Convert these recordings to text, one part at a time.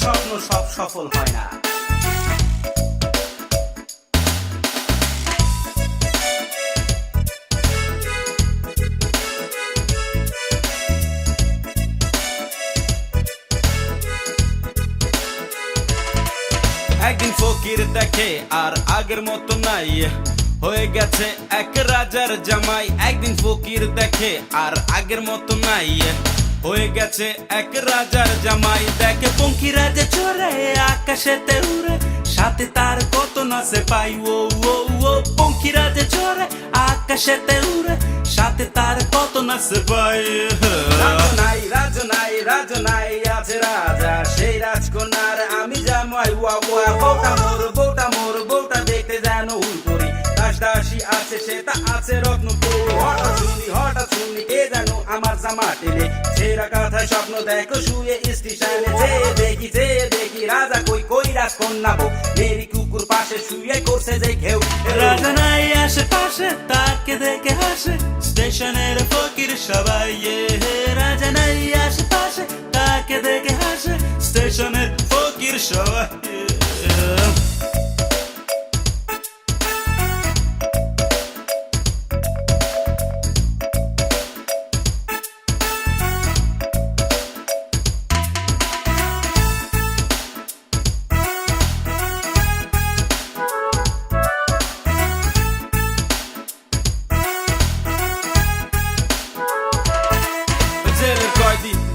স্বপ্ন সব সফল হয় না। একদিন ফকির দেখে আর আগের মতো নাই, হয়ে গেছে এক রাজার জামাই। একদিন ফকির দেখে আর আগের মতো নাই, হয়ে গেছে এক রাজার জামাই। দেখে পঙ্খী রাজা চড়ে আকাশেতে উড়ে, সাথে তার কত নাচে পাই। ও ও ও পঙ্খী রাজা চড়ে আকাশেতে উড়ে, সাথে তার কত নাচে পাই। রাজনাই রাজনাই রাজনাই আছে রাজা, সেই রাজকন্যার আমি জামাই। ওয়া ওয়া বউটা মোর বউটা মোর বউটা দেখতে যেন হুলপুরি, দাসী আছে সেটা আছে রত্নপুর। হঠাৎ শুনি কে জানো আমার জামা টেনে, ছেঁড়া কাঁথায় স্বপ্ন দেখো শুয়ে স্টেশনে। যে দেখি রাজা কই কই রাজকন্যা বউ, মেরি কুকুর পাশে শুয়ে করছে যে ঘেউ। রাজা নাই আশেপাশে তাকে দেখে হাসে, স্টেশনের ফকির সবাই। রাজা নাই আশেপাশে তাকে দেখে হাসে, স্টেশনের ফকির সবাই।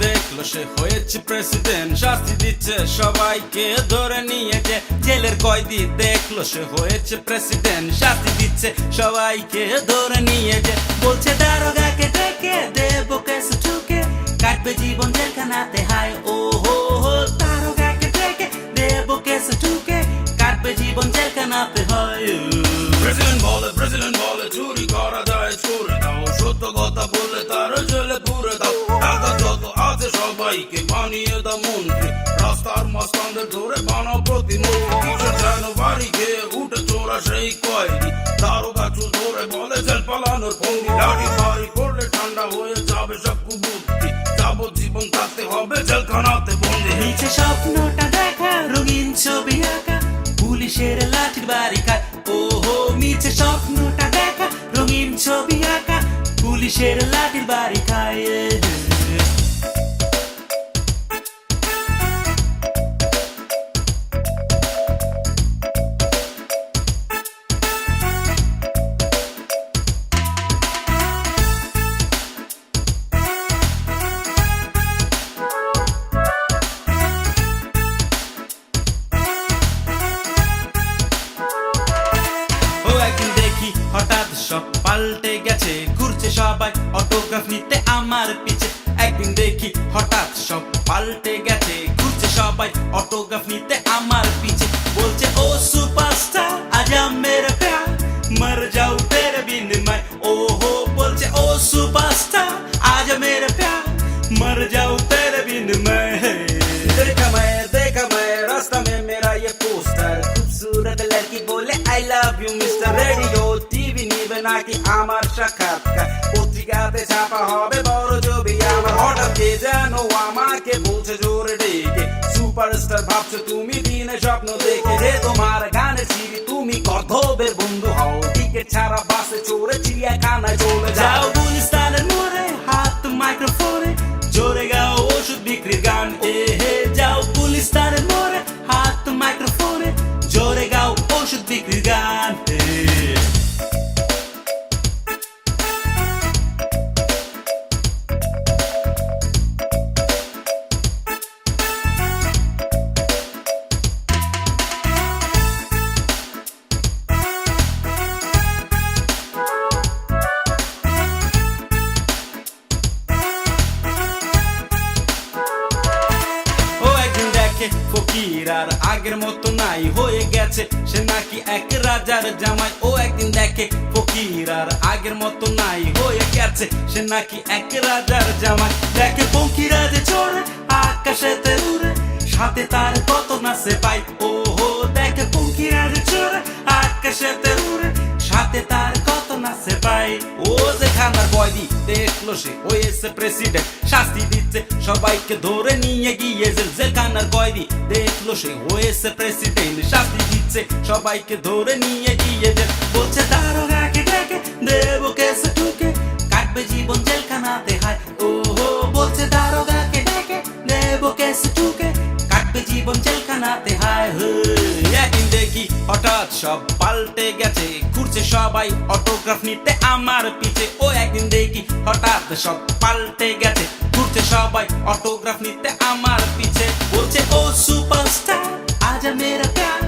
দেখলো সে হয়েছে প্রেসিডেন্ট, শাস্তি দিচ্ছে সবাইকে ধরে নিয়ে যে। জেলের কয়েদি দেখলো সে হয়েছে প্রেসিডেন্ট, শাস্তি দিচ্ছে সবাইকে ধরে নিয়ে যে। বলছে দারোগাকে ডেকে দেবো কেস ঠুকে, কাটবে জীবন জেলখানাতে। হায় ও হো হো দারোগাকে ডেকে দেবো কেস ঠুকে, কাটবে জীবন জেলখানাতে। হয় প্রেসিডেন্ট বলে চুরি করা যায় চুরি দাও, সত্য কথা বলে তার জেলে পুরে দাও। টাকা যত আছে সবাইকে বানিয়ে দাও মন্ত্রী, রাস্তার মাঝখানদের ধরে বানাও প্রতিমূর্তি। কিসের যেন বাড়ি খেয়ে উঠে চোরা সেই কয়েদি, দারোগা চুল ধরে বলে জেল পালানোর ভঙ্গি। লাঠি ভারী করলে ঠান্ডা হয়ে যাবে সব কুবুদ্ধি, যাবজ্জীবন থাকতে হবে জেলখানাতে বন্দি। নিচে স্বপ্নটা দেখা রঙিন ছবি আঁকা, পুলিশের লাঠির বাড়ি খায়। ওহো নিচে স্বপ্নটা দেখা রঙিন ছবি আঁকা, পুলিশের লাঠির বাড়ি খায়। হঠাৎ সব পাল্টে গেছে, ঘুরছে সবাই অটোগ্রাফ নিতে আমার পিছে। একদিন দেখি হঠাৎ সব পাল্টে গেছে, ঘুরছে সবাই অটোগ্রাফ নিতে আমার পিছে। বলছে ও সুপারস্টার আজা মেরা প্যার, মর যাও তেরে বিন मैं। ओहो বলছে ও সুপারস্টার আজা মেরা প্যার, मर जाओ तेरे बिन मैं। देखा मैं रास्ता में मेरा ये पोस्टर, खूबसूरत लड़की बोले I love you mister. Radio TV নিবে নাকি আমার সাক্ষাৎকার, পত্রিকাতে ছাপা হবে বড় ছবি আমার। হঠাৎ কে যেন আমাকে বলছে জোরে ডেকে, সুপারস্টার ভাবছো তুমি দিনে স্বপ্ন দেখে। যে তোমার গানের সিঁড়ি তুমি গর্ধবের বন্ধু হও, টিকিট ছাড়া বাসে চড়ে চিড়িয়াখানায় চলে যাও। গুলিস্তানের মোড়ে হাত মাইক্রোফোনে, জোরে গাও ওষুধ বিক্রির গান। হে যাও গুলিস্তানের মোড়ে হাত মাইক্রোফোনে, জোরে গাও ওষুধ বিক্রির গান। ফকির আর আগের মতো নাই, হয়ে গেছে সে নাকি এক রাজার জামাই। ও একদিন দেখে ফকির আর আগের মতো নাই, হয়ে গেছে সে নাকি এক রাজার জামাই। দেখে পঙ্খী রাজা চড়ে আকাশেতে উড়ে, সাথে তার কত নাচে পাই। ও হো দেখে পঙ্খী রাজা চড়ে আকাশেতে উড়ে, সাথে তার কত না সে পাই ও যেখানার কয়দি দেখলো সে হয়েছে প্রেসিডেন্ট শাস্তি দিচ্ছে সবাইকে ধরে নিয়ে গিয়ে জেলখানার কয়দি দেখলো সে হয়েছে প্রেসিডেন্ট শাস্তি দিচ্ছে সবাইকে ধরে নিয়ে গিয়ে বলছে দারোগাকে ডেকে দেবো কেসে ঠুকে কাটবে জীবন জেলখানাতে হায় ও বলছে দারোগাকে ডেকে দেবো কেসে ঠুকে কাটবে জীবন জেলখানাতে হায় একদিন দেখি হঠাৎ সব পাল্টে গেছে ঘুরছে সবাই অটোগ্রাফ নিতে আমার পিছে ও একদিন দেখি হঠাৎ সব পাল্টে গেছে ঘুরছে সবাই অটোগ্রাফ নিতে আমার পিছে বলছে ও সুপারস্টার আজা মেরা প্যার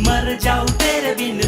মর যাও তেরে বিন